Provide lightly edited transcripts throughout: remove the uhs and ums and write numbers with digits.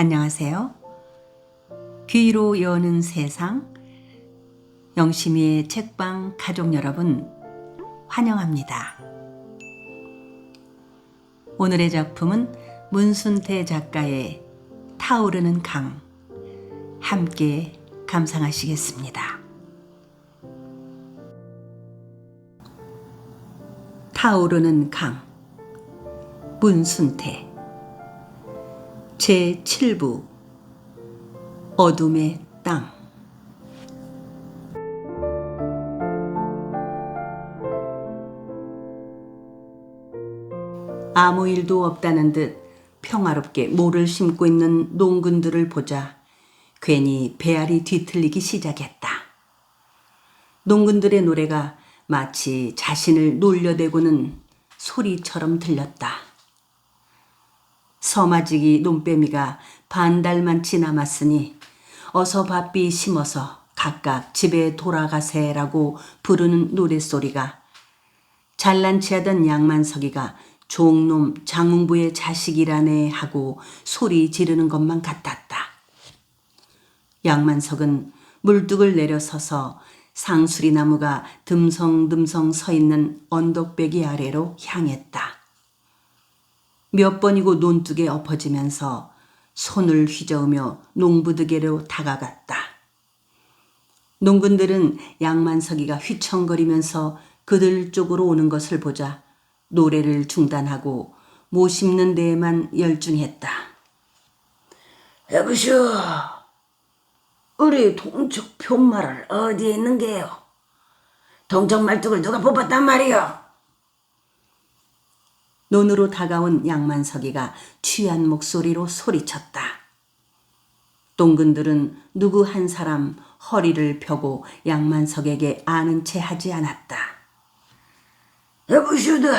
안녕하세요. 귀로 여는 세상, 영심이의 책방 가족 여러분, 환영합니다. 오늘의 작품은 문순태 작가의 타오르는 강, 함께 감상하시겠습니다. 타오르는 강, 문순태 제7부 어둠의 땅. 아무 일도 없다는 듯 평화롭게 모를 심고 있는 농군들을 보자 괜히 배알이 뒤틀리기 시작했다. 농군들의 노래가 마치 자신을 놀려대고는 소리처럼 들렸다. 서마지기 논빼미가 반달만치 남았으니 어서 바삐 심어서 각각 집에 돌아가세라고 부르는 노랫소리가 잘난치 하던 양만석이가 종놈 장흥부의 자식이라네 하고 소리 지르는 것만 같았다. 양만석은 물뚝을 내려서서 상수리 나무가 듬성듬성 서 있는 언덕배기 아래로 향했다. 몇 번이고 논둑에 엎어지면서 손을 휘저으며 농부드게로 다가갔다. 농군들은 양만석이가 휘청거리면서 그들 쪽으로 오는 것을 보자 노래를 중단하고 못 심는 데에만 열중했다. 여보시오, 우리 동척 편말을 어디에 있는 게요? 동척 말뚝을 누가 뽑았단 말이요? 논으로 다가온 양만석이가 취한 목소리로 소리쳤다. 농군들은 누구 한 사람 허리를 펴고 양만석에게 아는 채 하지 않았다. 여보시오들,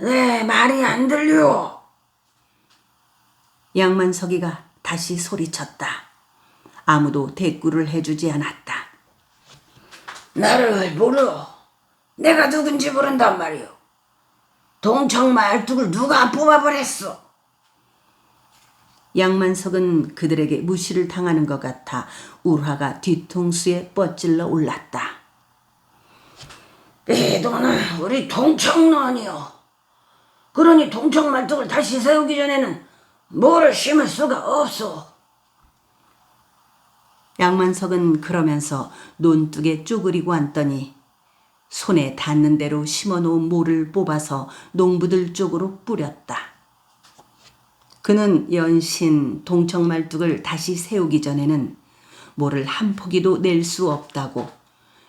내 말이 안 들려. 양만석이가 다시 소리쳤다. 아무도 대꾸를 해주지 않았다. 나를 모르. 내가 누군지 모른단 말이오. 동척 말뚝을 누가 뽑아버렸어? 양만석은 그들에게 무시를 당하는 것 같아 울화가 뒤통수에 뻗질러 올랐다. 이 돈은 우리 동척론이요. 그러니 동척 말뚝을 다시 세우기 전에는 뭐를 심을 수가 없어. 양만석은 그러면서 논둑에 쪼그리고 앉더니 손에 닿는 대로 심어놓은 모를 뽑아서 농부들 쪽으로 뿌렸다. 그는 연신 동척말뚝을 다시 세우기 전에는 모를 한 포기도 낼 수 없다고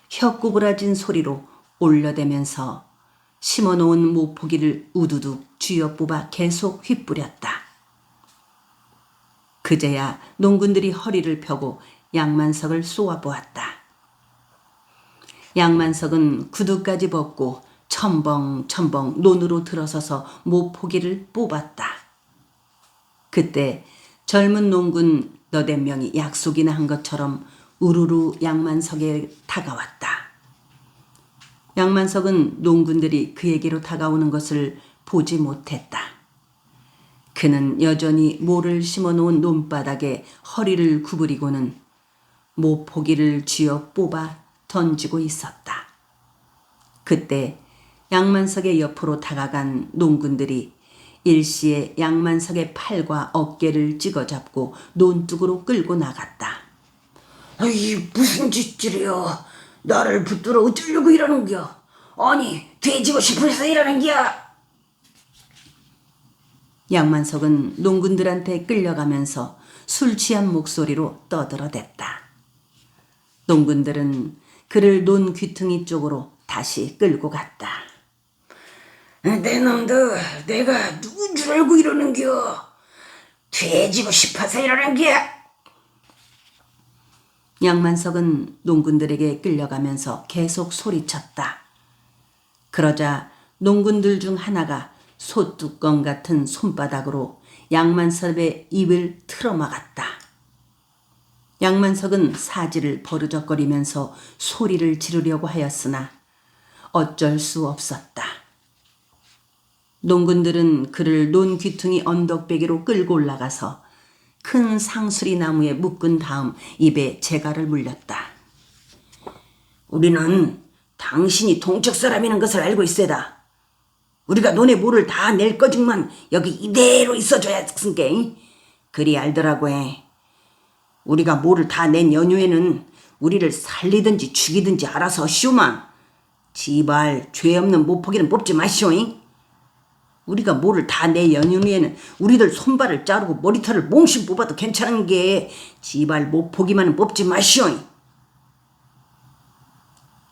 혀구부라진 소리로 올려대면서 심어놓은 모포기를 우두둑 쥐어뽑아 계속 휘뿌렸다. 그제야 농군들이 허리를 펴고 양만석을 쏘아보았다. 양만석은 구두까지 벗고 첨벙첨벙 논으로 들어서서 모포기를 뽑았다. 그때 젊은 농군 너댓 명이 약속이나 한 것처럼 우르르 양만석에 다가왔다. 양만석은 농군들이 그에게로 다가오는 것을 보지 못했다. 그는 여전히 모를 심어놓은 논바닥에 허리를 구부리고는 모포기를 쥐어 뽑아 던지고 있었다. 그때 양만석의 옆으로 다가간 농군들이 일시에 양만석의 팔과 어깨를 찍어잡고 논둑으로 끌고 나갔다. 아이, 무슨 짓질이여. 나를 붙들어 어쩌려고 이러는겨. 아니, 돼지고 싶어서 이러는겨. 양만석은 농군들한테 끌려가면서 술 취한 목소리로 떠들어댔다. 농군들은 그를 논 귀퉁이 쪽으로 다시 끌고 갔다. 내 놈들, 내가 누군 줄 알고 이러는겨. 돼지고 싶어서 이러는겨. 양만석은 농군들에게 끌려가면서 계속 소리쳤다. 그러자 농군들 중 하나가 소뚜껑 같은 손바닥으로 양만석의 입을 틀어막았다. 양만석은 사지를 버르적거리면서 소리를 지르려고 하였으나 어쩔 수 없었다. 농군들은 그를 논 귀퉁이 언덕배기로 끌고 올라가서 큰 상수리 나무에 묶은 다음 입에 재갈을 물렸다. 우리는 당신이 동척 사람이는 것을 알고 있어다. 우리가 너네 모를 다 낼 거지만 여기 이대로 있어줘야 쓴게 그리 알더라고 해. 우리가 모를 다 낸 연휴에는 우리를 살리든지 죽이든지 알아서 하시오만 지발 죄 없는 모포기는 뽑지 마시오잉. 우리가 모를 다 내 연휴에는 우리들 손발을 자르고 머리털을 몽실 뽑아도 괜찮은 게 지발 모포기만은 뽑지 마시오잉.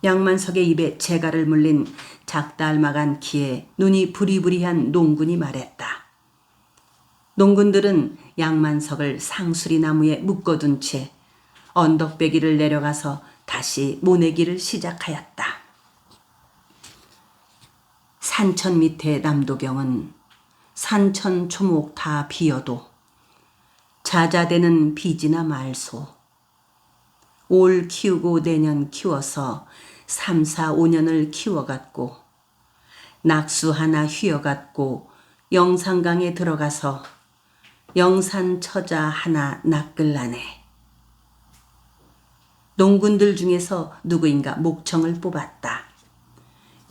양만석의 입에 재갈을 물린 작달막한 키에 눈이 부리부리한 농군이 말했다. 농군들은 양만석을 상수리 나무에 묶어둔 채 언덕배기를 내려가서 다시 모내기를 시작하였다. 산천 밑의 남도경은 산천 초목 다 비어도 자자되는 비지나 말소. 올 키우고 내년 키워서 3, 4, 5년을 키워갔고 낙수 하나 휘어갔고 영산강에 들어가서 영산 처자 하나 낚을라네. 농군들 중에서 누구인가 목청을 뽑았다.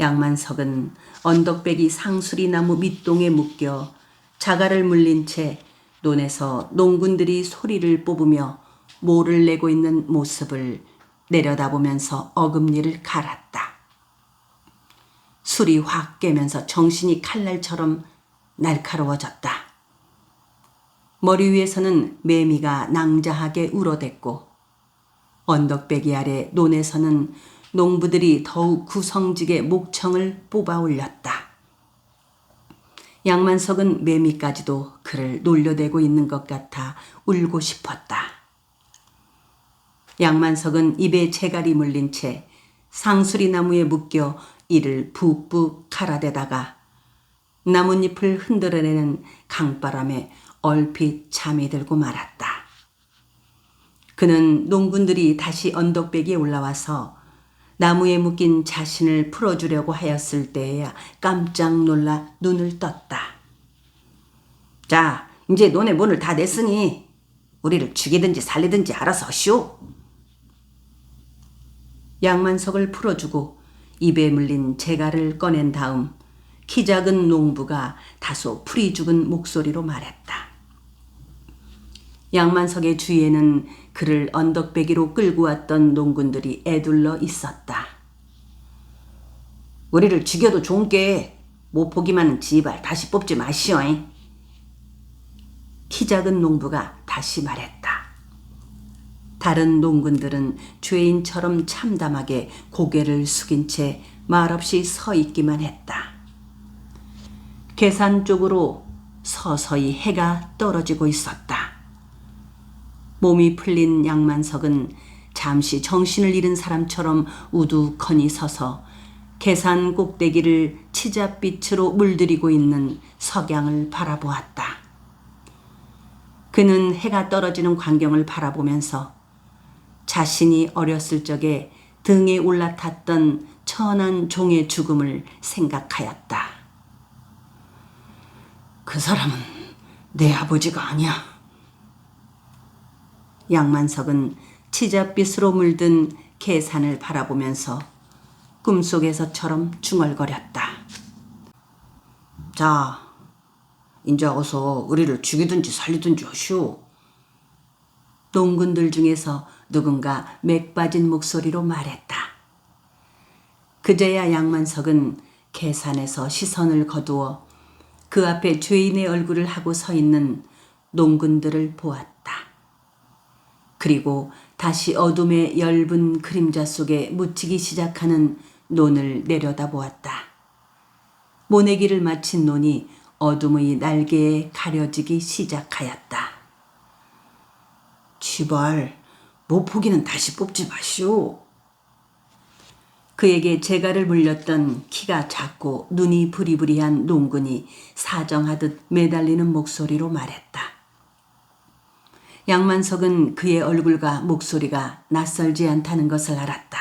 양만석은 언덕배기 상수리 나무 밑동에 묶여 자갈을 물린 채 논에서 농군들이 소리를 뽑으며 모를 내고 있는 모습을 내려다보면서 어금니를 갈았다. 술이 확 깨면서 정신이 칼날처럼 날카로워졌다. 머리 위에서는 매미가 낭자하게 울어댔고 언덕배기 아래 논에서는 농부들이 더욱 구성지게 목청을 뽑아 올렸다. 양만석은 매미까지도 그를 놀려대고 있는 것 같아 울고 싶었다. 양만석은 입에 재갈이 물린 채 상수리 나무에 묶여 이를 푹푹 갈아대다가 나뭇잎을 흔들어내는 강바람에 얼핏 잠이 들고 말았다. 그는 농군들이 다시 언덕배기에 올라와서 나무에 묶인 자신을 풀어주려고 하였을 때에야 깜짝 놀라 눈을 떴다. 자, 이제 너네 문을 다 냈으니 우리를 죽이든지 살리든지 알아서 하시오. 양만석을 풀어주고 입에 물린 재갈을 꺼낸 다음 키 작은 농부가 다소 풀이 죽은 목소리로 말했다. 양만석의 주위에는 그를 언덕배기로 끌고 왔던 농군들이 애둘러 있었다. 우리를 죽여도 좋은 게 모포기만은 지발 다시 뽑지 마시오잉. 키 작은 농부가 다시 말했다. 다른 농군들은 죄인처럼 참담하게 고개를 숙인 채 말없이 서 있기만 했다. 계산 쪽으로 서서히 해가 떨어지고 있었다. 몸이 풀린 양만석은 잠시 정신을 잃은 사람처럼 우두커니 서서 계산 꼭대기를 치잣빛으로 물들이고 있는 석양을 바라보았다. 그는 해가 떨어지는 광경을 바라보면서 자신이 어렸을 적에 등에 올라탔던 천한 종의 죽음을 생각하였다. 그 사람은 내 아버지가 아니야. 양만석은 치잣빛으로 물든 계산을 바라보면서 꿈속에서처럼 중얼거렸다. 자, 인자 어서 우리를 죽이든지 살리든지 하시오. 농군들 중에서 누군가 맥 빠진 목소리로 말했다. 그제야 양만석은 계산에서 시선을 거두어 그 앞에 죄인의 얼굴을 하고 서 있는 농군들을 보았다. 그리고 다시 어둠의 엷은 그림자 속에 묻히기 시작하는 논을 내려다보았다. 모내기를 마친 논이 어둠의 날개에 가려지기 시작하였다. 지발 모포기는 다시 뽑지 마시오. 그에게 재갈을 물렸던 키가 작고 눈이 부리부리한 농군이 사정하듯 매달리는 목소리로 말했다. 양만석은 그의 얼굴과 목소리가 낯설지 않다는 것을 알았다.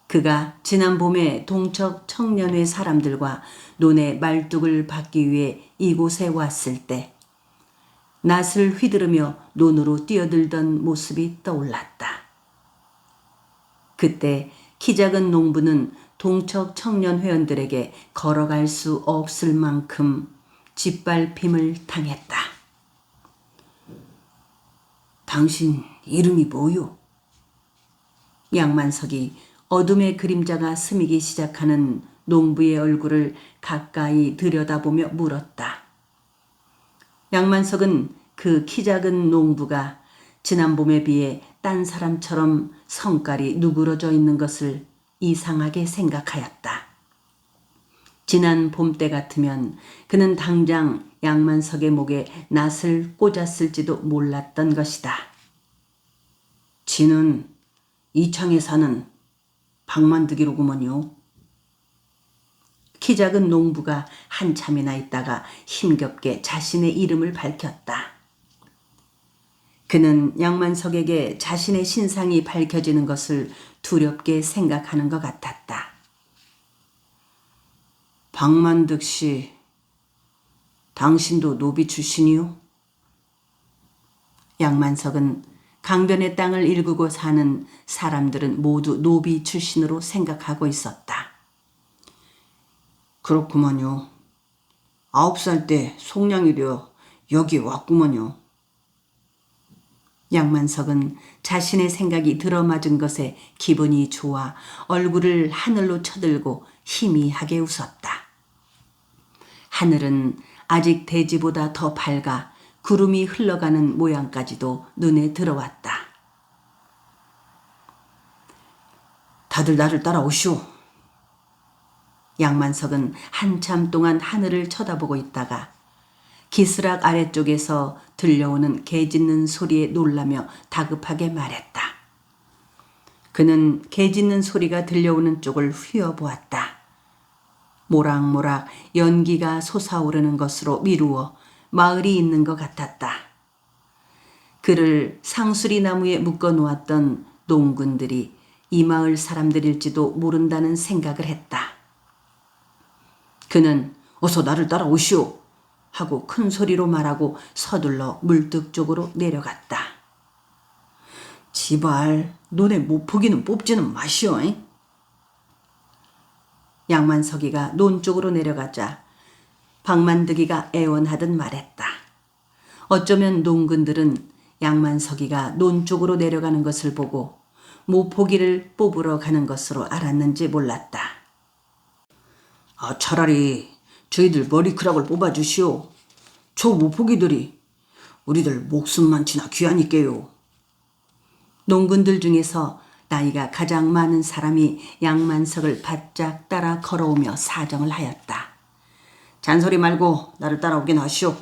그가 지난 봄에 동척 청년회 사람들과 논의 말뚝을 받기 위해 이곳에 왔을 때 낫을 휘두르며 논으로 뛰어들던 모습이 떠올랐다. 그때 키 작은 농부는 동척 청년 회원들에게 걸어갈 수 없을 만큼 짓밟힘을 당했다. 당신 이름이 뭐요? 양만석이 어둠의 그림자가 스미기 시작하는 농부의 얼굴을 가까이 들여다보며 물었다. 양만석은 그 키 작은 농부가 지난 봄에 비해 딴 사람처럼 성깔이 누그러져 있는 것을 이상하게 생각하였다. 지난 봄때 같으면 그는 당장 양만석의 목에 낫을 꽂았을지도 몰랐던 것이다. 지는 이창에 사는 박만득이로구먼요. 키 작은 농부가 한참이나 있다가 힘겹게 자신의 이름을 밝혔다. 그는 양만석에게 자신의 신상이 밝혀지는 것을 두렵게 생각하는 것 같았다. 박만득 씨, 당신도 노비 출신이요? 양만석은 강변의 땅을 일구고 사는 사람들은 모두 노비 출신으로 생각하고 있었다. 그렇구먼요. 9살 때 속량이 되어 여기 왔구먼요. 양만석은 자신의 생각이 들어맞은 것에 기분이 좋아 얼굴을 하늘로 쳐들고 희미하게 웃었다. 하늘은 아직 대지보다 더 밝아 구름이 흘러가는 모양까지도 눈에 들어왔다. 다들 나를 따라오시오. 양만석은 한참 동안 하늘을 쳐다보고 있다가 기스락 아래쪽에서 들려오는 개 짖는 소리에 놀라며 다급하게 말했다. 그는 개 짖는 소리가 들려오는 쪽을 휘어보았다. 모락모락 연기가 솟아오르는 것으로 미루어 마을이 있는 것 같았다. 그를 상수리 나무에 묶어 놓았던 농군들이 이 마을 사람들일지도 모른다는 생각을 했다. 그는 어서 나를 따라오시오 하고 큰 소리로 말하고 서둘러 물뚝 쪽으로 내려갔다. 지발 너네 못포기는 뽑지는 마시오. 양만석이가 논 쪽으로 내려가자 박만득이가 애원하듯 말했다. 어쩌면 농군들은 양만석이가 논 쪽으로 내려가는 것을 보고 모포기를 뽑으러 가는 것으로 알았는지 몰랐다. 차라리 저희들 머리크락을 뽑아주시오. 저 모포기들이 우리들 목숨만치나 귀하니까요. 농군들 중에서 나이가 가장 많은 사람이 양만석을 바짝 따라 걸어오며 사정을 하였다. 잔소리 말고 나를 따라오게 하시오.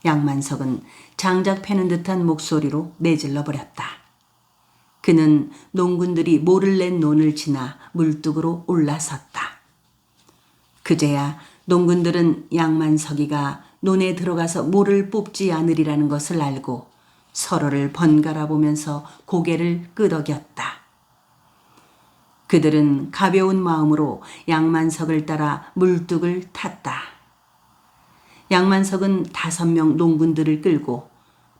양만석은 장작 패는 듯한 목소리로 내질러 버렸다. 그는 농군들이 모를 낸 논을 지나 물뚝으로 올라섰다. 그제야 농군들은 양만석이가 논에 들어가서 모를 뽑지 않으리라는 것을 알고 서로를 번갈아 보면서 고개를 끄덕였다. 그들은 가벼운 마음으로 양만석을 따라 물뚝을 탔다. 양만석은 5명 농군들을 끌고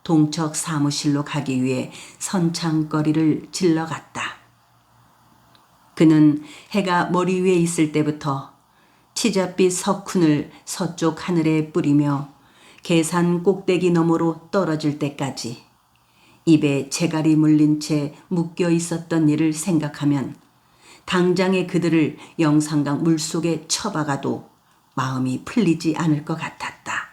동척 사무실로 가기 위해 선창거리를 질러갔다. 그는 해가 머리 위에 있을 때부터 치쟇빛 석훈을 서쪽 하늘에 뿌리며 계산 꼭대기 너머로 떨어질 때까지 입에 재갈이 물린 채 묶여 있었던 일을 생각하면 당장에 그들을 영산강 물속에 처박아도 마음이 풀리지 않을 것 같았다.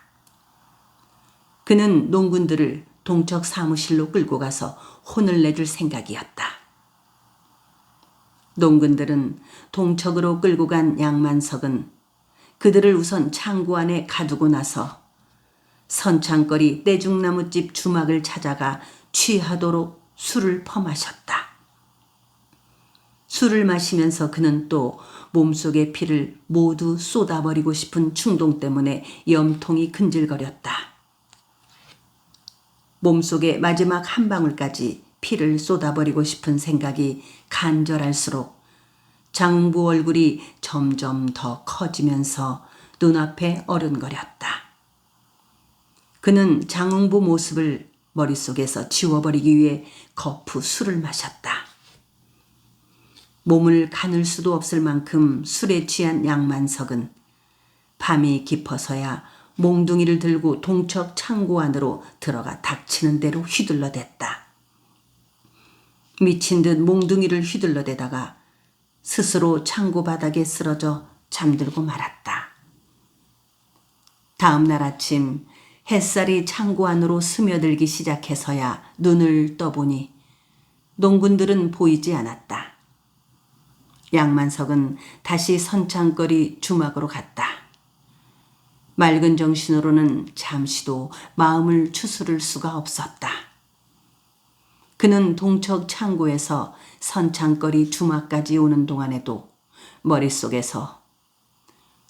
그는 농군들을 동척 사무실로 끌고 가서 혼을 내줄 생각이었다. 농군들은 동척으로 끌고 간 양만석은 그들을 우선 창고 안에 가두고 나서 선창거리 떼죽나무집 주막을 찾아가 취하도록 술을 퍼마셨다. 술을 마시면서 그는 또 몸속의 피를 모두 쏟아버리고 싶은 충동 때문에 염통이 근질거렸다. 몸속의 마지막 한 방울까지 피를 쏟아버리고 싶은 생각이 간절할수록 장부 얼굴이 점점 더 커지면서 눈앞에 어른거렸다. 그는 장흥부 모습을 머릿속에서 지워버리기 위해 거푸 술을 마셨다. 몸을 가눌 수도 없을 만큼 술에 취한 양만석은 밤이 깊어서야 몽둥이를 들고 동척 창고 안으로 들어가 닥치는 대로 휘둘러댔다. 미친 듯 몽둥이를 휘둘러대다가 스스로 창고 바닥에 쓰러져 잠들고 말았다. 다음 날 아침 햇살이 창고 안으로 스며들기 시작해서야 눈을 떠보니 농군들은 보이지 않았다. 양만석은 다시 선창거리 주막으로 갔다. 맑은 정신으로는 잠시도 마음을 추스를 수가 없었다. 그는 동척 창고에서 선창거리 주막까지 오는 동안에도 머릿속에서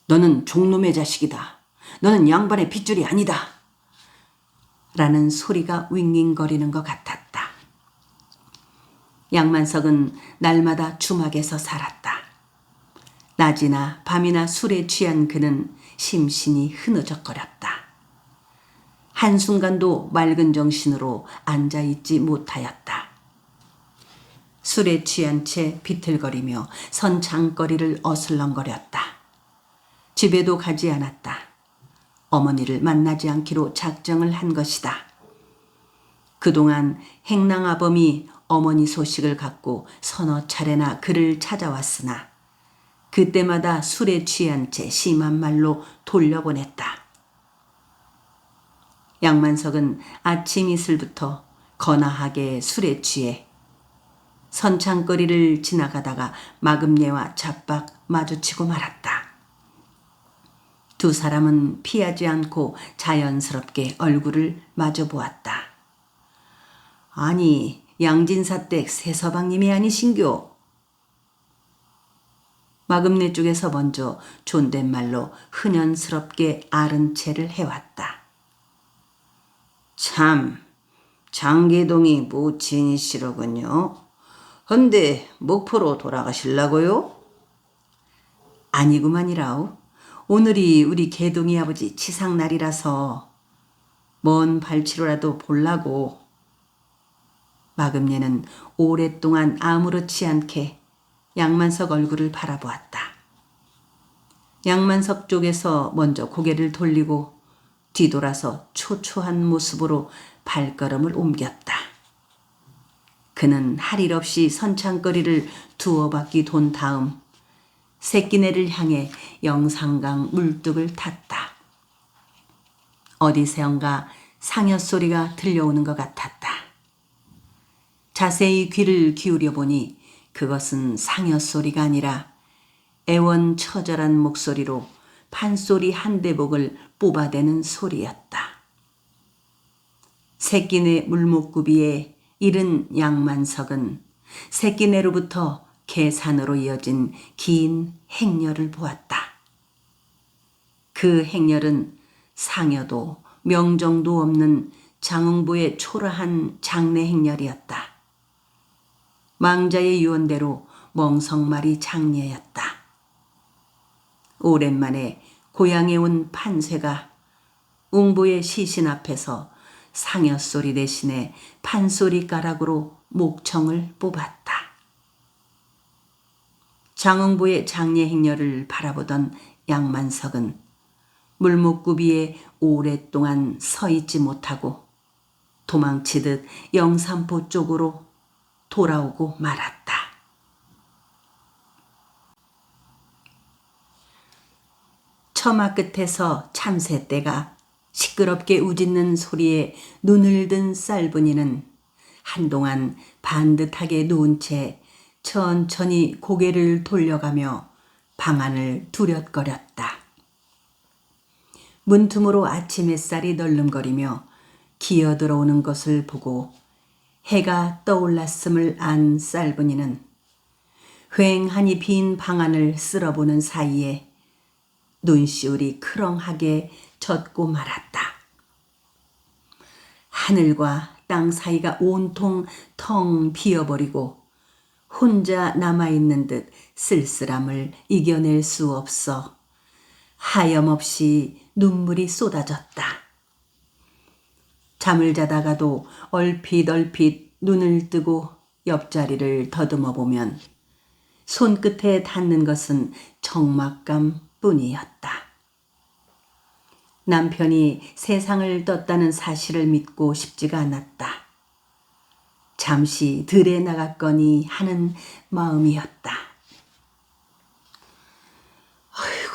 너는 종놈의 자식이다. 너는 양반의 핏줄이 아니다. 라는 소리가 윙윙거리는 것 같았다. 양만석은 날마다 주막에서 살았다. 낮이나 밤이나 술에 취한 그는 심신이 흐느적거렸다. 한순간도 맑은 정신으로 앉아있지 못하였다. 술에 취한 채 비틀거리며 선창거리를 어슬렁거렸다. 집에도 가지 않았다. 어머니를 만나지 않기로 작정을 한 것이다. 그동안 행랑아범이 어머니 소식을 갖고 서너 차례나 그를 찾아왔으나 그때마다 술에 취한 채 심한 말로 돌려보냈다. 양만석은 아침 이슬부터 거나하게 술에 취해 선창거리를 지나가다가 마금례와 잡박 마주치고 말았다. 두 사람은 피하지 않고 자연스럽게 얼굴을 마주 보았다. 아니, 양진사댁 새서방님이 아니신교? 마금례 쪽에서 먼저 존댓말로 흔연스럽게 아른 채를 해왔다. 참, 장계동이 모친이시로군요. 헌데 목포로 돌아가실라고요? 아니구만이라오. 오늘이 우리 계동이 아버지 치상날이라서 먼 발치로라도 볼라고. 마금례는 오랫동안 아무렇지 않게 양만석 얼굴을 바라보았다. 양만석 쪽에서 먼저 고개를 돌리고 뒤돌아서 초초한 모습으로 발걸음을 옮겼다. 그는 할 일 없이 선창거리를 두어 바퀴 돈 다음 새끼네를 향해 영산강 물뚝을 탔다. 어디선가 상여 소리가 들려오는 것 같았다. 자세히 귀를 기울여 보니 그것은 상여 소리가 아니라 애원처절한 목소리로 판소리 한 대목을 뽑아대는 소리였다. 새끼네 물목구비에 이른 양만석은 새끼네로부터 계산으로 이어진 긴 행렬을 보았다. 그 행렬은 상여도 명정도 없는 장흥부의 초라한 장례 행렬이었다. 망자의 유언대로 멍석말이 장례였다. 오랜만에 고향에 온 판쇠가 웅부의 시신 앞에서 상여소리 대신에 판소리 가락으로 목청을 뽑았다. 장흥부의 장례 행렬을 바라보던 양만석은 물목구비에 오랫동안 서 있지 못하고 도망치듯 영산포 쪽으로 돌아오고 말았다. 처마 끝에서 참새떼가 시끄럽게 우짖는 소리에 눈을 든 쌀분이는 한동안 반듯하게 누운 채 천천히 고개를 돌려가며 방안을 두렵거렸다. 문틈으로 아침 햇살이 널름거리며 기어들어오는 것을 보고 해가 떠올랐음을 안 쌀분이는 휑하니 빈 방안을 쓸어보는 사이에 눈시울이 크렁하게 젖고 말았다. 하늘과 땅 사이가 온통 텅 비어버리고 혼자 남아있는 듯 쓸쓸함을 이겨낼 수 없어 하염없이 눈물이 쏟아졌다. 잠을 자다가도 얼핏 눈을 뜨고 옆자리를 더듬어 보면 손끝에 닿는 것은 적막감 뿐이었다. 남편이 세상을 떴다는 사실을 믿고 싶지가 않았다. 잠시 들에 나갔거니 하는 마음이었다. 아이고,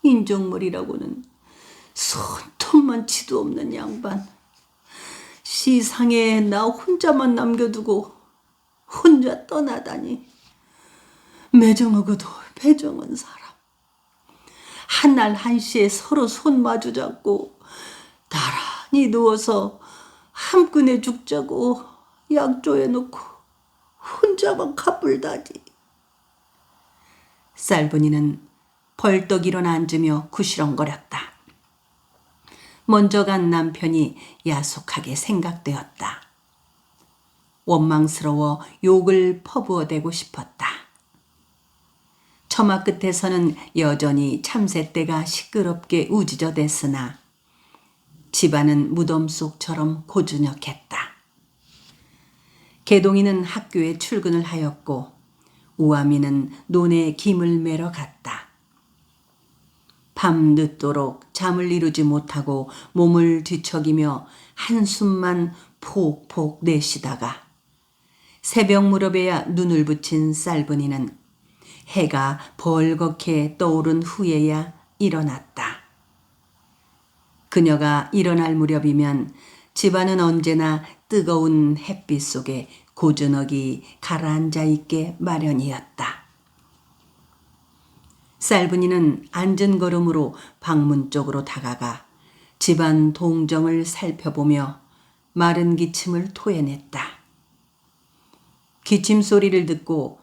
인정머리라고는 손톱만치도 없는 양반. 시상에 나 혼자만 남겨두고 혼자 떠나다니. 매정하고도 배정한 사람. 한날 한시에 서로 손 마주 잡고 나란히 누워서 함끈에 죽자고 약조해놓고 혼자만 가불다니. 쌀분이는 벌떡 일어나 앉으며 구시렁거렸다. 먼저 간 남편이 야속하게 생각되었다. 원망스러워 욕을 퍼부어대고 싶었다. 처마 끝에서는 여전히 참새떼가 시끄럽게 우짖어댔으나 집안은 무덤 속처럼 고즈넉했다. 개동이는 학교에 출근을 하였고 우아미는 논에 김을 매러 갔다. 밤 늦도록 잠을 이루지 못하고 몸을 뒤척이며 한숨만 폭폭 내쉬다가 새벽 무렵에야 눈을 붙인 쌀분이는 해가 벌겋게 떠오른 후에야 일어났다. 그녀가 일어날 무렵이면 집안은 언제나 뜨거운 햇빛 속에 고즈넉이 가라앉아 있게 마련이었다. 쌀분이는 앉은 걸음으로 방문 쪽으로 다가가 집안 동정을 살펴보며 마른 기침을 토해냈다. 기침 소리를 듣고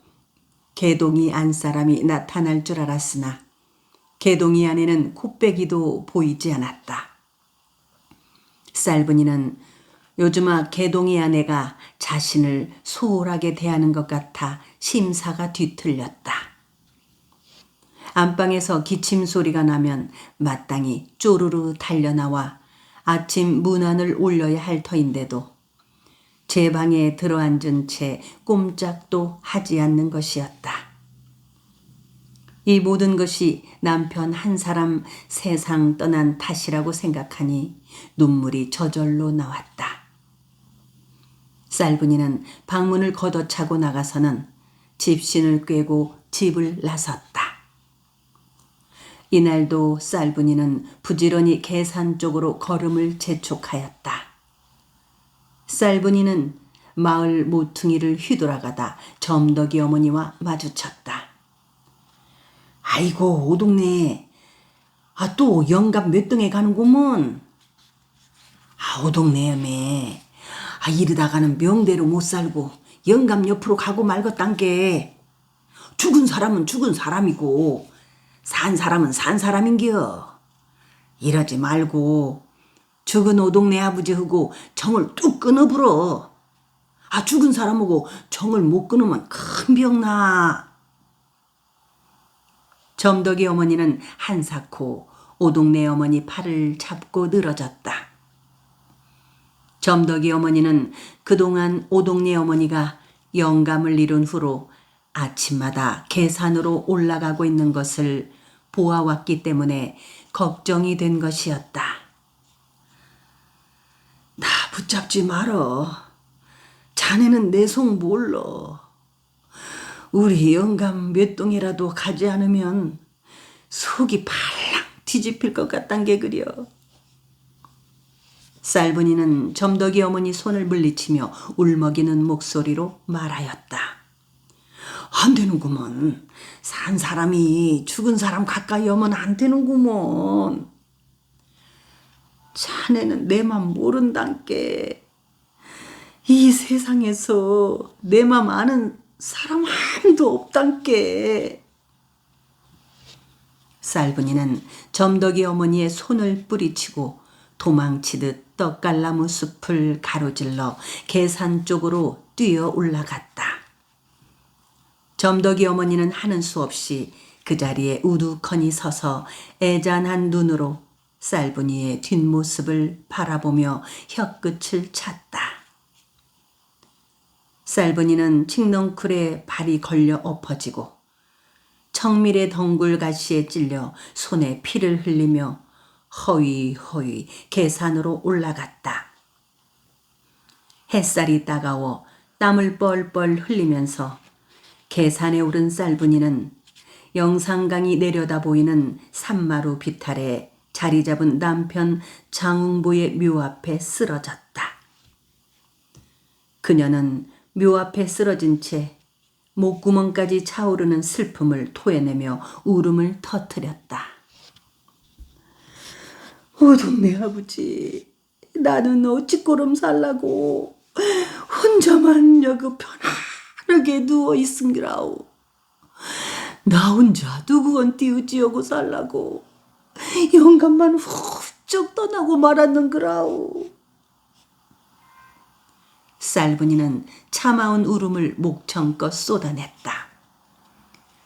개동이 안 사람이 나타날 줄 알았으나 개동이 안에는 코빼기도 보이지 않았다. 쌀분이는 요즘아 개동이 아내가 자신을 소홀하게 대하는 것 같아 심사가 뒤틀렸다. 안방에서 기침 소리가 나면 마땅히 쪼르르 달려나와 아침 문안을 올려야 할 터인데도 제 방에 들어앉은 채 꼼짝도 하지 않는 것이었다. 이 모든 것이 남편 한 사람 세상 떠난 탓이라고 생각하니 눈물이 저절로 나왔다. 쌀분이는 방문을 걷어차고 나가서는 집신을 꿰고 집을 나섰다. 이날도 쌀분이는 부지런히 계산 쪽으로 걸음을 재촉하였다. 쌀분이는 마을 모퉁이를 휘돌아가다 점덕이 어머니와 마주쳤다. 아이고 오동네. 또 영감 몇 등에 가는구먼. 오동네 어메. 이러다가는 명대로 못 살고 영감 옆으로 가고 말것단게. 죽은 사람은 죽은 사람이고 산 사람은 산 사람인겨. 이러지 말고 죽은 오동네 아버지하고 정을 뚝 끊어불어. 죽은 사람하고 정을 못 끊으면 큰 병나. 점덕이 어머니는 한사코 오동네 어머니 팔을 잡고 늘어졌다. 점덕이 어머니는 그동안 오동네 어머니가 영감을 잃은 후로 아침마다 계산으로 올라가고 있는 것을 보아왔기 때문에 걱정이 된 것이었다. 나 붙잡지 말어. 자네는 내 속 몰라. 우리 영감 몇 동이라도 가지 않으면 속이 발랑 뒤집힐 것 같단 게 그려. 쌀분이는 점덕이 어머니 손을 물리치며 울먹이는 목소리로 말하였다. 안 되는구먼. 산 사람이 죽은 사람 가까이 오면 안 되는구먼. 자네는 내 맘 모른단께. 이 세상에서 내 맘 아는 사람 아무도 없단께. 쌀분이는 점덕이 어머니의 손을 뿌리치고 도망치듯 떡갈나무 숲을 가로질러 계산 쪽으로 뛰어 올라갔다. 점덕이 어머니는 하는 수 없이 그 자리에 우두커니 서서 애잔한 눈으로 쌀분이의 뒷모습을 바라보며 혀끝을 찼다. 쌀분이는 칡넝쿨에 발이 걸려 엎어지고 청밀의 덩굴 가시에 찔려 손에 피를 흘리며 허위허위 계산으로 올라갔다. 햇살이 따가워 땀을 뻘뻘 흘리면서 계산에 오른 쌀분이는 영산강이 내려다 보이는 산마루 비탈에 자리 잡은 남편 장흥보의 묘 앞에 쓰러졌다. 그녀는 묘 앞에 쓰러진 채 목구멍까지 차오르는 슬픔을 토해내며 울음을 터뜨렸다. 오동네 아버지, 나는 어찌꼬름 살라고 혼자만 여기 편안하게 누워 있음기라오. 나 혼자 누구건 띄우지어고 살라고 영감만 훌쩍 떠나고 말았는그라오. 쌀분이는 참아온 울음을 목청껏 쏟아냈다.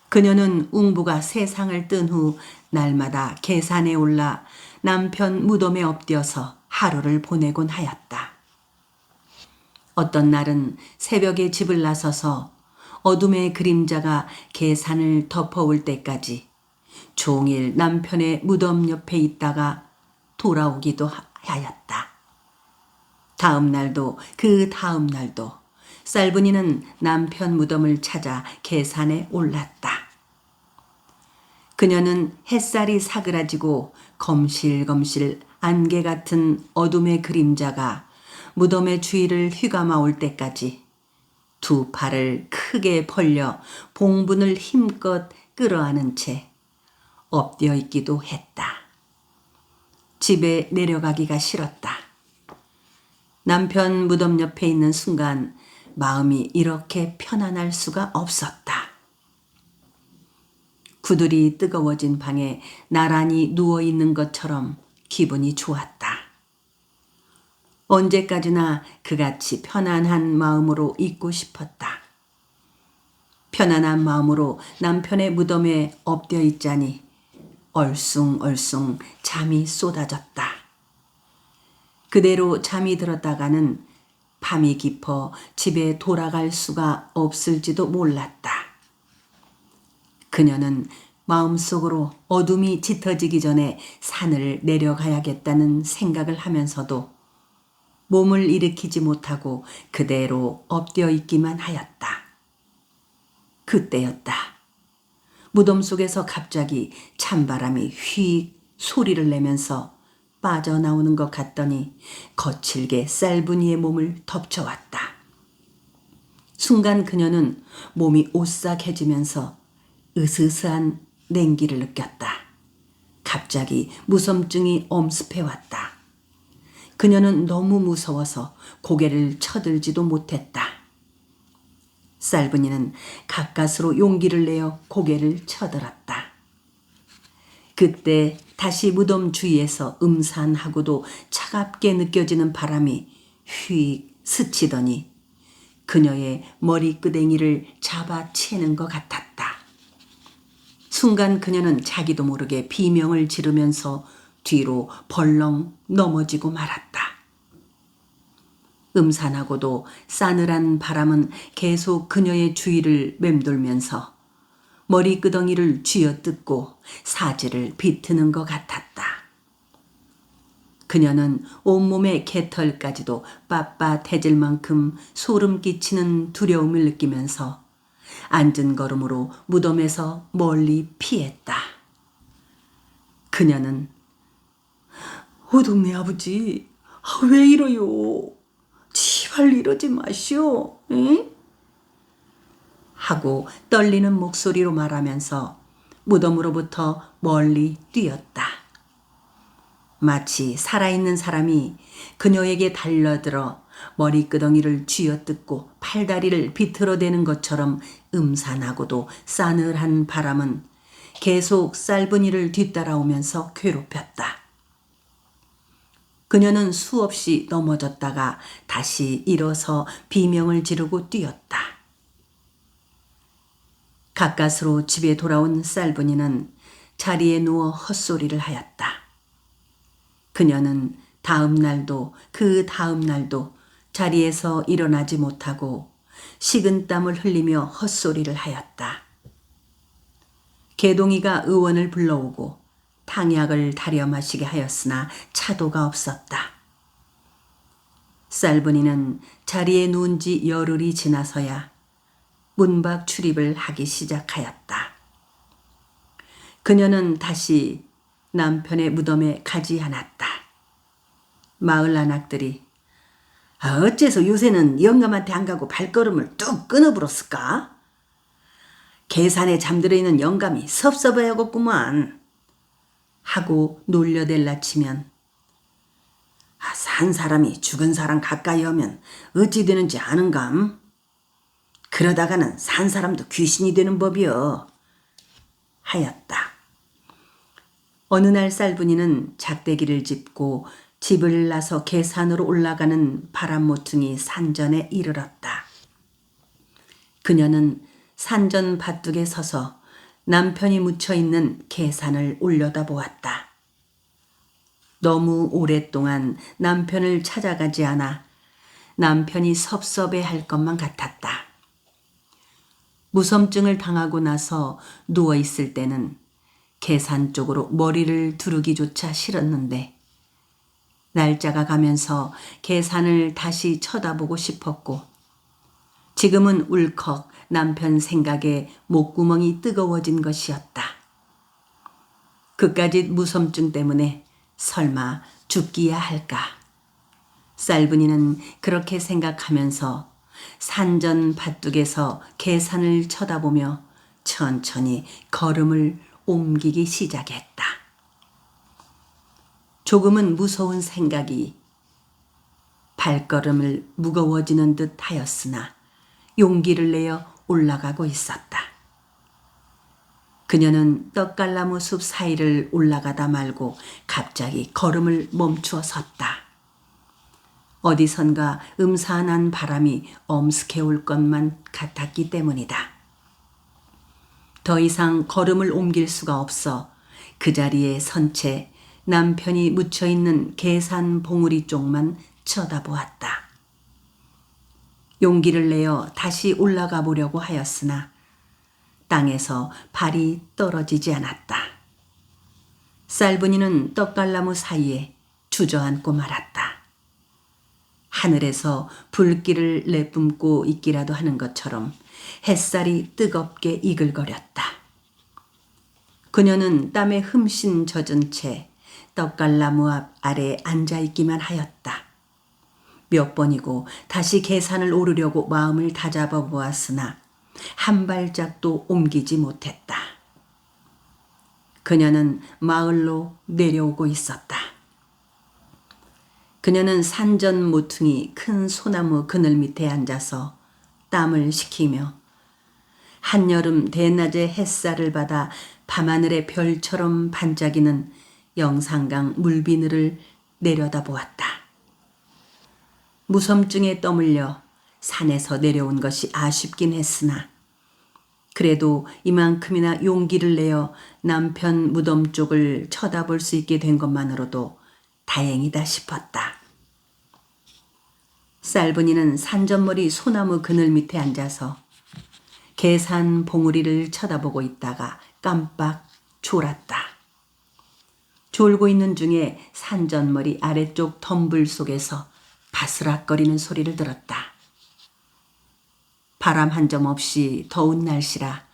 그녀는 웅부가 세상을 뜬 후 날마다 계산에 올라 남편 무덤에 엎드려서 하루를 보내곤 하였다. 어떤 날은 새벽에 집을 나서서 어둠의 그림자가 계산을 덮어올 때까지 종일 남편의 무덤 옆에 있다가 돌아오기도 하였다. 다음 날도 그 다음 날도 쌀분이는 남편 무덤을 찾아 계산에 올랐다. 그녀는 햇살이 사그라지고 검실검실 안개 같은 어둠의 그림자가 무덤의 주위를 휘감아 올 때까지 두 팔을 크게 벌려 봉분을 힘껏 끌어안은 채 엎드려 있기도 했다. 집에 내려가기가 싫었다. 남편 무덤 옆에 있는 순간 마음이 이렇게 편안할 수가 없었다. 구들이 뜨거워진 방에 나란히 누워있는 것처럼 기분이 좋았다. 언제까지나 그같이 편안한 마음으로 있고 싶었다. 편안한 마음으로 남편의 무덤에 엎드려 있자니 얼숭얼숭 잠이 쏟아졌다. 그대로 잠이 들었다가는 밤이 깊어 집에 돌아갈 수가 없을지도 몰랐다. 그녀는 마음속으로 어둠이 짙어지기 전에 산을 내려가야겠다는 생각을 하면서도 몸을 일으키지 못하고 그대로 엎드려 있기만 하였다. 그때였다. 무덤 속에서 갑자기 찬바람이 휙 소리를 내면서 빠져나오는 것 같더니 거칠게 쌀분이의 몸을 덮쳐왔다. 순간 그녀는 몸이 오싹해지면서 으스스한 냉기를 느꼈다. 갑자기 무섬증이 엄습해왔다. 그녀는 너무 무서워서 고개를 쳐들지도 못했다. 쌀분이는 가까스로 용기를 내어 고개를 쳐들었다. 그때 다시 무덤 주위에서 음산하고도 차갑게 느껴지는 바람이 휙 스치더니 그녀의 머리끄댕이를 잡아채는 것 같았다. 순간 그녀는 자기도 모르게 비명을 지르면서 뒤로 벌렁 넘어지고 말았다. 음산하고도 싸늘한 바람은 계속 그녀의 주위를 맴돌면서 머리끄덩이를 쥐어뜯고 사지를 비트는 것 같았다. 그녀는 온몸의 개털까지도 빳빳해질 만큼 소름 끼치는 두려움을 느끼면서 앉은 걸음으로 무덤에서 멀리 피했다. 그녀는 오동네 아버지, 왜 이러요? 제발 이러지 마시오. 응? 하고 떨리는 목소리로 말하면서 무덤으로부터 멀리 뛰었다. 마치 살아있는 사람이 그녀에게 달려들어 머리끄덩이를 쥐어뜯고 팔다리를 비틀어대는 것처럼 음산하고도 싸늘한 바람은 계속 쌀분이를 뒤따라오면서 괴롭혔다. 그녀는 수없이 넘어졌다가 다시 일어서 비명을 지르고 뛰었다. 가까스로 집에 돌아온 쌀분이는 자리에 누워 헛소리를 하였다. 그녀는 다음 날도 그 다음 날도 자리에서 일어나지 못하고 식은땀을 흘리며 헛소리를 하였다. 개동이가 의원을 불러오고 탕약을 다려 마시게 하였으나 차도가 없었다. 쌀분이는 자리에 누운 지 열흘이 지나서야 문밖 출입을 하기 시작하였다. 그녀는 다시 남편의 무덤에 가지 않았다. 마을 안악들이 어째서 요새는 영감한테 안 가고 발걸음을 뚝 끊어버렸을까? 계산에 잠들어 있는 영감이 섭섭해하겠구만 하고 놀려댈라 치면 산 사람이 죽은 사람 가까이 오면 어찌 되는지 아는감? 그러다가는 산 사람도 귀신이 되는 법이여 하였다. 어느 날 쌀분이는 작대기를 짚고 집을 나서 계산으로 올라가는 바람 모퉁이 산전에 이르렀다. 그녀는 산전 밭둑에 서서 남편이 묻혀있는 계산을 올려다보았다. 너무 오랫동안 남편을 찾아가지 않아 남편이 섭섭해할 것만 같았다. 무섬증을 당하고 나서 누워있을 때는 계산 쪽으로 머리를 두르기조차 싫었는데 날짜가 가면서 계산을 다시 쳐다보고 싶었고 지금은 울컥 남편 생각에 목구멍이 뜨거워진 것이었다. 그까짓 무섬증 때문에 설마 죽기야 할까? 쌀분이는 그렇게 생각하면서 산전 밭둑에서 계산을 쳐다보며 천천히 걸음을 옮기기 시작했다. 조금은 무서운 생각이 발걸음을 무거워지는 듯 하였으나 용기를 내어 올라가고 있었다. 그녀는 떡갈나무 숲 사이를 올라가다 말고 갑자기 걸음을 멈추어 섰다. 어디선가 음산한 바람이 엄습해 올 것만 같았기 때문이다. 더 이상 걸음을 옮길 수가 없어 그 자리에 선 채 남편이 묻혀있는 계산 봉우리 쪽만 쳐다보았다. 용기를 내어 다시 올라가 보려고 하였으나 땅에서 발이 떨어지지 않았다. 쌀분이는 떡갈나무 사이에 주저앉고 말았다. 하늘에서 불길을 내뿜고 있기라도 하는 것처럼 햇살이 뜨겁게 이글거렸다. 그녀는 땀에 흠씬 젖은 채 떡갈나무 앞 아래에 앉아있기만 하였다. 몇 번이고 다시 계산을 오르려고 마음을 다잡아 보았으나 한 발짝도 옮기지 못했다. 그녀는 마을로 내려오고 있었다. 그녀는 산전 모퉁이 큰 소나무 그늘 밑에 앉아서 땀을 식히며 한여름 대낮의 햇살을 받아 밤하늘의 별처럼 반짝이는 영산강 물비늘을 내려다보았다. 무섬증에 떠밀려 산에서 내려온 것이 아쉽긴 했으나 그래도 이만큼이나 용기를 내어 남편 무덤 쪽을 쳐다볼 수 있게 된 것만으로도 다행이다 싶었다. 쌀분이는 산전머리 소나무 그늘 밑에 앉아서 계산 봉우리를 쳐다보고 있다가 깜빡 졸았다. 졸고 있는 중에 산전머리 아래쪽 덤불 속에서 바스락거리는 소리를 들었다. 바람 한 점 없이 더운 날씨라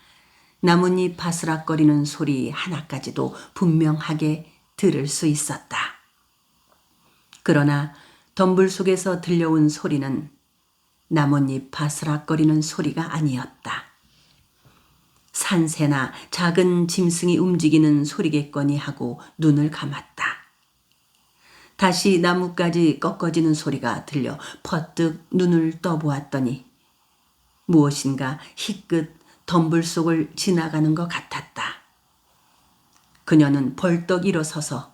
나뭇잎 바스락거리는 소리 하나까지도 분명하게 들을 수 있었다. 그러나 덤불 속에서 들려온 소리는 나뭇잎 바스락거리는 소리가 아니었다. 산새나 작은 짐승이 움직이는 소리겠거니 하고 눈을 감았다. 다시 나뭇가지 꺾어지는 소리가 들려 퍼뜩 눈을 떠보았더니 무엇인가 희끗 덤불 속을 지나가는 것 같았다. 그녀는 벌떡 일어서서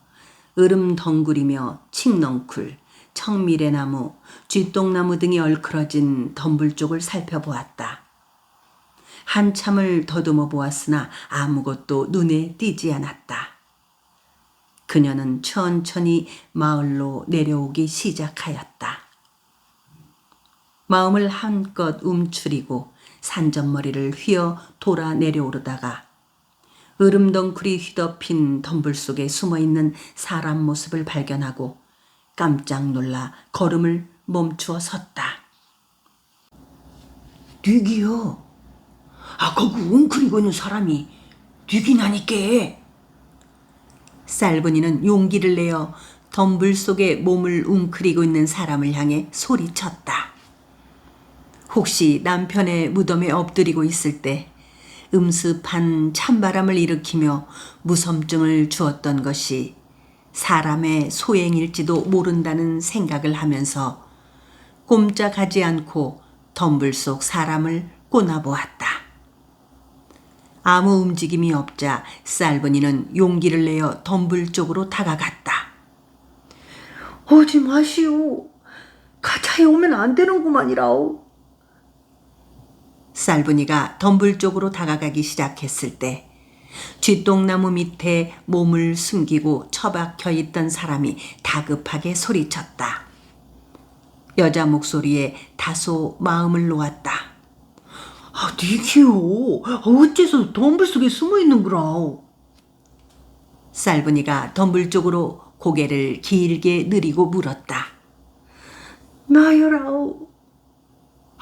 으름덩굴이며 칡넝쿨, 청미래나무, 쥐똥나무 등이 얼크러진 덤불 쪽을 살펴보았다. 한참을 더듬어 보았으나 아무것도 눈에 띄지 않았다. 그녀는 천천히 마을로 내려오기 시작하였다. 마음을 한껏 움츠리고 산전머리를 휘어 돌아 내려오르다가 으름덩쿨이 휘덮인 덤불 속에 숨어있는 사람 모습을 발견하고 깜짝 놀라 걸음을 멈추어 섰다. 뉘기요. 거기 웅크리고 있는 사람이 뉘기나니까. 쌀분이는 용기를 내어 덤불 속에 몸을 웅크리고 있는 사람을 향해 소리쳤다. 혹시 남편의 무덤에 엎드리고 있을 때 음습한 찬바람을 일으키며 무섬증을 주었던 것이 사람의 소행일지도 모른다는 생각을 하면서 꼼짝하지 않고 덤불 속 사람을 꼬나보았다. 아무 움직임이 없자 쌀분이는 용기를 내어 덤불 쪽으로 다가갔다. 오지 마시오. 가차에 오면 안 되는구만이라오. 쌀분이가 덤불 쪽으로 다가가기 시작했을 때 쥐똥나무 밑에 몸을 숨기고 처박혀 있던 사람이 다급하게 소리쳤다. 여자 목소리에 다소 마음을 놓았다. 뉘기요. 어째서 덤불 속에 숨어 있는 거라. 쌀분이가 덤불 쪽으로 고개를 길게 느리고 물었다. 나여라오.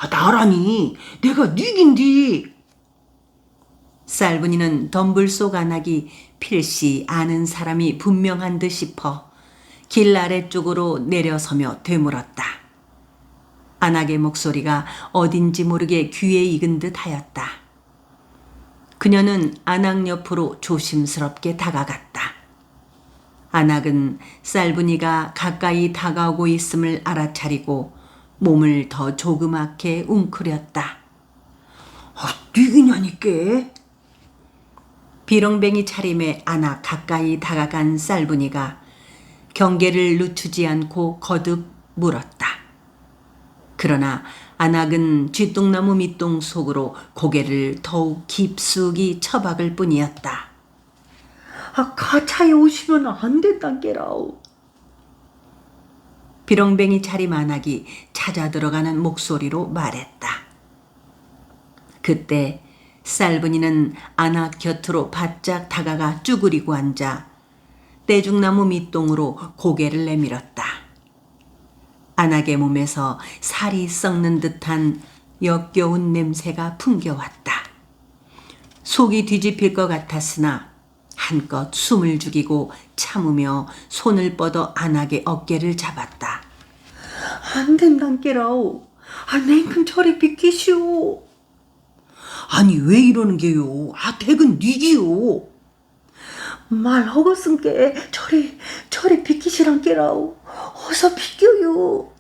나라니. 내가 뉘긴디. 쌀분이는 덤불 속 안악이 필시 아는 사람이 분명한 듯 싶어 길 아래쪽으로 내려서며 되물었다. 안악의 목소리가 어딘지 모르게 귀에 익은 듯 하였다. 그녀는 안악 옆으로 조심스럽게 다가갔다. 안악은 쌀분이가 가까이 다가오고 있음을 알아차리고 몸을 더 조그맣게 웅크렸다. 뉘기냐니까. 비렁뱅이 차림에 안아 가까이 다가간 쌀분이가 경계를 늦추지 않고 거듭 물었다. 그러나 안악은 쥐똥나무 밑동 속으로 고개를 더욱 깊숙이 처박을 뿐이었다. 가차에 오시면 안 된단께라오. 비렁뱅이 차림 안악이 찾아 들어가는 목소리로 말했다. 그때 쌀분이는 안악 곁으로 바짝 다가가 쭈그리고 앉아 떼죽나무 밑동으로 고개를 내밀었다. 안악의 몸에서 살이 썩는 듯한 역겨운 냄새가 풍겨왔다. 속이 뒤집힐 것 같았으나 한껏 숨을 죽이고 참으며 손을 뻗어 안악의 어깨를 잡았다. 안 된단께라오. 냉큼 저리 비키시오. 아니 왜 이러는 게요? 댁은 뉘기요. 말 허겄은께 저리 비키시란께라오. 어서 비켜요.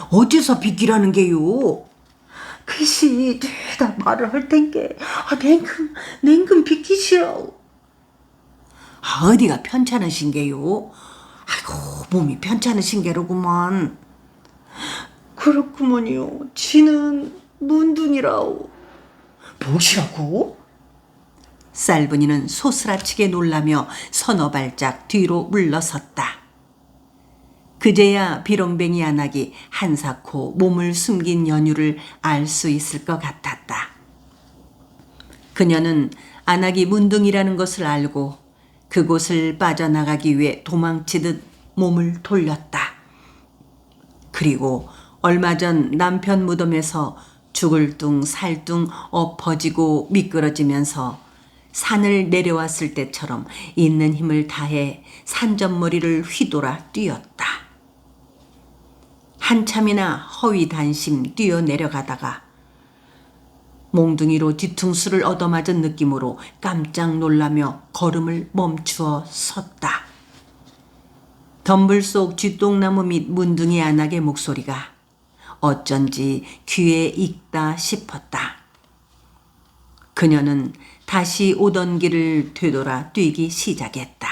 어째서 비키라는 게요? 글씨 죄다 말을 할 텐께 냉큼 비키시오. 어디가 편찮으신 게요? 아이고 몸이 편찮으신 게로구만. 그렇구먼요. 지는 문둥이라오. 무엇이라고? 쌀분이는 소스라치게 놀라며 서너 발짝 뒤로 물러섰다. 그제야 비렁뱅이 안악이 한사코 몸을 숨긴 연유를 알 수 있을 것 같았다. 그녀는 안악이 문둥이라는 것을 알고 그곳을 빠져나가기 위해 도망치듯 몸을 돌렸다. 그리고 얼마 전 남편 무덤에서 죽을 둥 살둥 엎어지고 미끄러지면서 산을 내려왔을 때처럼 있는 힘을 다해 산전머리를 휘돌아 뛰었다. 한참이나 허위 단심 뛰어 내려가다가 몽둥이로 뒤통수를 얻어맞은 느낌으로 깜짝 놀라며 걸음을 멈추어 섰다. 덤불 속 쥐똥나무 밑 문둥이 안악의 목소리가 어쩐지 귀에 익다 싶었다. 그녀는 다시 오던 길을 되돌아 뛰기 시작했다.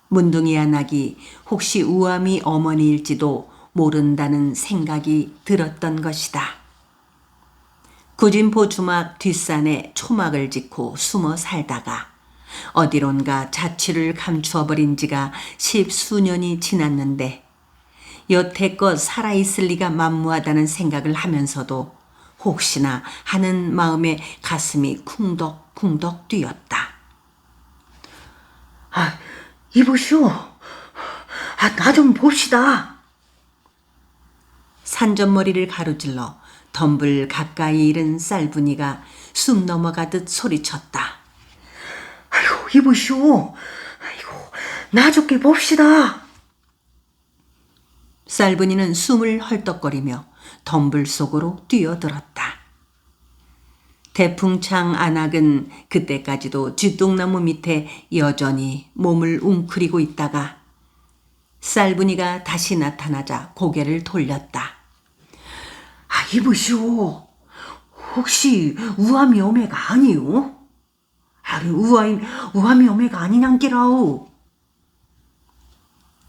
문둥이 안악이 혹시 우암이 어머니일지도 모른다는 생각이 들었던 것이다. 구진포 주막 뒷산에 초막을 짓고 숨어 살다가 어디론가 자취를 감추어버린 지가 10수년이 지났는데 여태껏 살아있을 리가 만무하다는 생각을 하면서도 혹시나 하는 마음에 가슴이 쿵덕쿵덕 뛰었다. 이보시오. 나 좀 봅시다. 산전머리를 가로질러 덤불 가까이 이른 쌀분이가 숨 넘어가듯 소리쳤다. 아이고, 이보시오. 아이고, 나 좋게 봅시다. 쌀분이는 숨을 헐떡거리며 덤불 속으로 뛰어들었다. 대풍창 안악은 그때까지도 쥐똥나무 밑에 여전히 몸을 웅크리고 있다가 쌀분이가 다시 나타나자 고개를 돌렸다. 이보시오. 혹시 우아미 오메가 아니요? 우아미 오메가 아니냥기라오.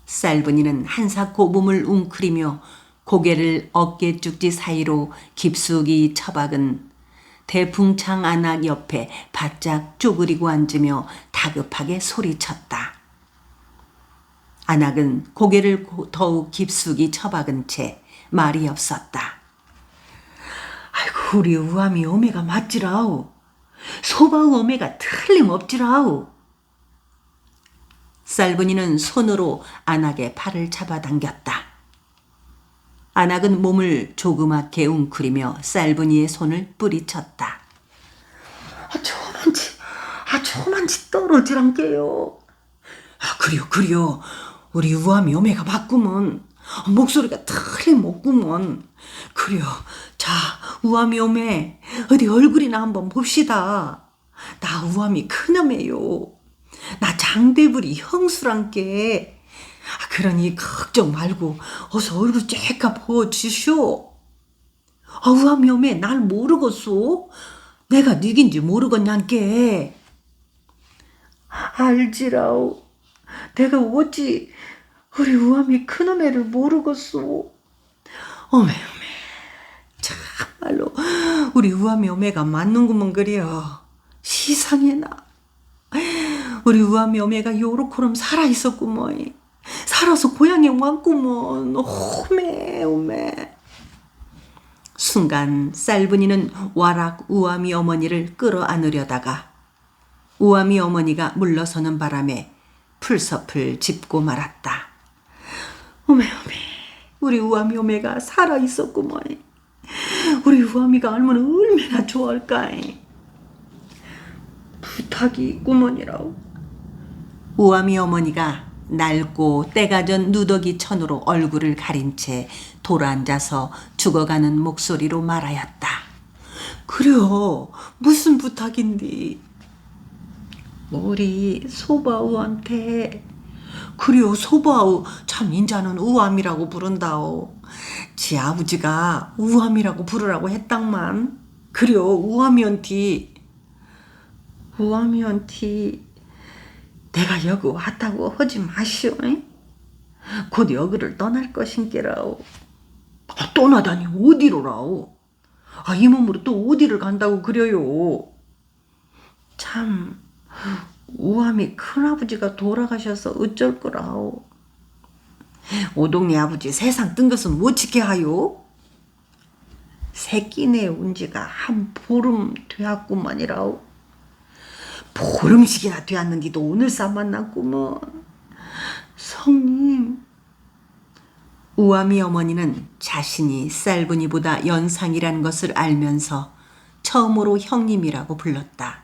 쌀분이는 한사코 몸을 웅크리며 고개를 어깨 쭉지 사이로 깊숙이 처박은 대풍창 안악 옆에 바짝 쪼그리고 앉으며 다급하게 소리쳤다. 안악은 고개를 더욱 깊숙이 처박은 채 말이 없었다. 아이고, 우리 우아미 오메가 맞지라오. 소바우 오메가 틀림없지라오. 쌀분이는 손으로 안악의 팔을 잡아당겼다. 안악은 몸을 조그맣게 웅크리며 쌀분이의 손을 뿌리쳤다. 저만치 떨어지란게요. 그려. 우리 우아미 오메가 맞구먼. 목소리가 틀림없구먼. 그려. 자, 우아미 오메, 어디 얼굴이나 한번 봅시다. 나 우아미 큰엄해요. 나 장대불이 형수란게. 그러니 걱정 말고 어서 얼굴 쬐까 보여주쇼. 우아미 오메, 날 모르겠소? 내가 뉘긴지 모르겠냔게. 알지라오. 내가 어찌 우리 우아미 큰엄매를 모르겠소. 어메. 참말로 우리 우아미 오메가 맞는구먼 그려. 시상에나. 우리 우아미 오메가 요렇게럼 살아있었구먼. 살아서 고향에 왔구먼. 오메. 순간 쌀분이는 와락 우아미 어머니를 끌어안으려다가 우아미 어머니가 물러서는 바람에 풀섭을 짚고 말았다. 오메. 우리 우아미 오메가 살아있었구먼. 우리 우아미가 알면 얼마나 좋아할까. 부탁이 있구먼이라오. 우아미 어머니가 낡고 때가 전 누더기 천으로 얼굴을 가린 채 돌아앉아서 죽어가는 목소리로 말하였다. 그려, 무슨 부탁인디? 우리 소바우한테. 그려, 소바우 참 인자는 우암이라고 부른다오. 지 아버지가 우암이라고 부르라고 했당만. 그려, 우암이언티 내가 여기 왔다고 하지 마시오. 곧 여기를 떠날 것인게라오. 떠나다니 어디로라오? 이 몸으로 또 어디를 간다고 그려요? 참, 우암이 큰아버지가 돌아가셔서 어쩔 거라오. 오동네 아버지 세상 뜬 것은 못 지게 하요? 새끼네 운지가 한 보름 되었구만이라오. 보름씩이나 되었는데도 오늘 쌈 만났구먼. 성님. 우아미 어머니는 자신이 쌀분이보다 연상이란 것을 알면서 처음으로 형님이라고 불렀다.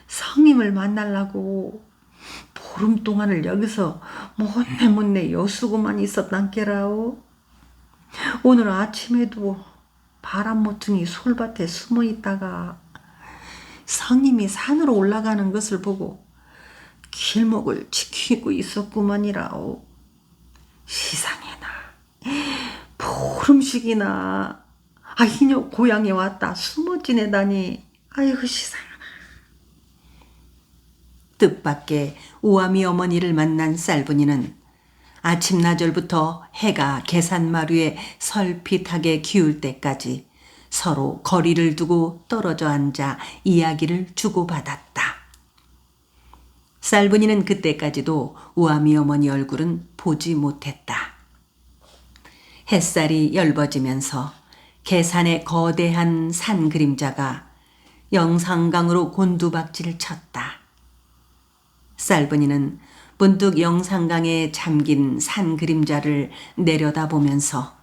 성님을 만나려고 보름 동안을 여기서 못내 여수고만 있었단께라오. 오늘 아침에도 바람 모퉁이 솔밭에 숨어 있다가 성님이 산으로 올라가는 것을 보고 길목을 지키고 있었구만이라오. 시상에나 보름씩이나 이녀 고향에 왔다 숨어 지내다니. 아이고 시상하나. 뜻밖의 우아미 어머니를 만난 쌀분이는 아침나절부터 해가 계산마루에 설핏하게 기울 때까지 서로 거리를 두고 떨어져 앉아 이야기를 주고받았다. 쌀분이는 그때까지도 우아미 어머니 얼굴은 보지 못했다. 햇살이 엷어지면서 계산의 거대한 산 그림자가 영산강으로 곤두박질을 쳤다. 쌀분이는 문득 영산강에 잠긴 산 그림자를 내려다보면서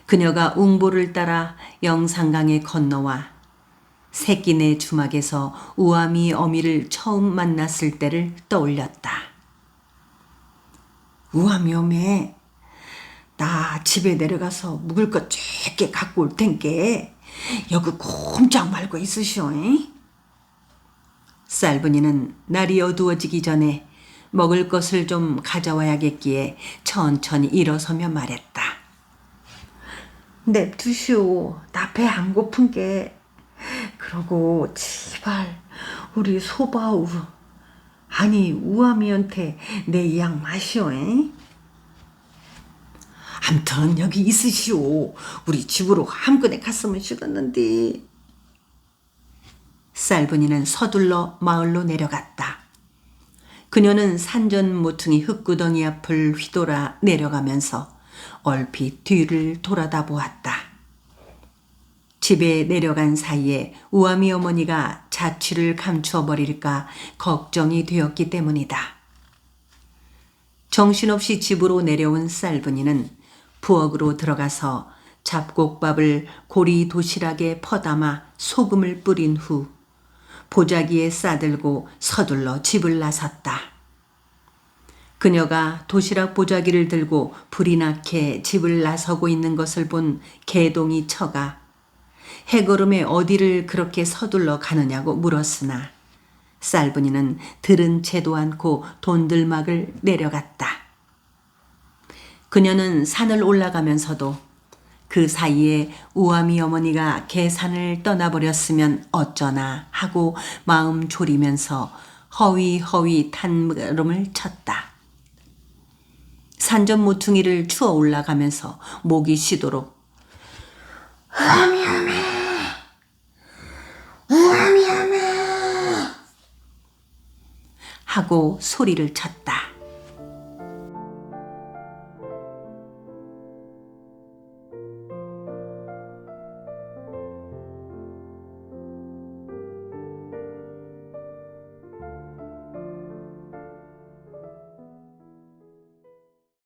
그녀가 웅보를 따라 영산강에 건너와 새끼네 주막에서 우아미 어미를 처음 만났을 때를 떠올렸다. 우아미 어메, 나 집에 내려가서 묵을 것 쬐게 갖고 올 텐께 여기 꼼짝 말고 있으시오. 잉? 쌀분이는 날이 어두워지기 전에 먹을 것을 좀 가져와야겠기에 천천히 일어서며 말했다. 냅두시오. 나 배 안 고픈 게. 그러고 제발 우리 소바우, 아니 우아미한테 내 이양 마시오. 잉? 암튼 여기 있으시오. 우리 집으로 한꺼번에 갔으면 죽었는데. 쌀분이는 서둘러 마을로 내려갔다. 그녀는 산전 모퉁이 흙구덩이 앞을 휘돌아 내려가면서 얼핏 뒤를 돌아다 보았다. 집에 내려간 사이에 우아미 어머니가 자취를 감추어 버릴까 걱정이 되었기 때문이다. 정신없이 집으로 내려온 쌀분이는 부엌으로 들어가서 잡곡밥을 고리 도시락에 퍼담아 소금을 뿌린 후 보자기에 싸들고 서둘러 집을 나섰다. 그녀가 도시락 보자기를 들고 불이 나게 집을 나서고 있는 것을 본 개동이 처가 해걸음에 어디를 그렇게 서둘러 가느냐고 물었으나 쌀분이는 들은 채도 않고 돈들막을 내려갔다. 그녀는 산을 올라가면서도 그 사이에 우아미 어머니가 계산을 떠나버렸으면 어쩌나 하고 마음 졸이면서 허위허위 탄물음을 쳤다. 산전 모퉁이를 추어 올라가면서 목이 쉬도록 우아미 어메 하고 소리를 쳤다.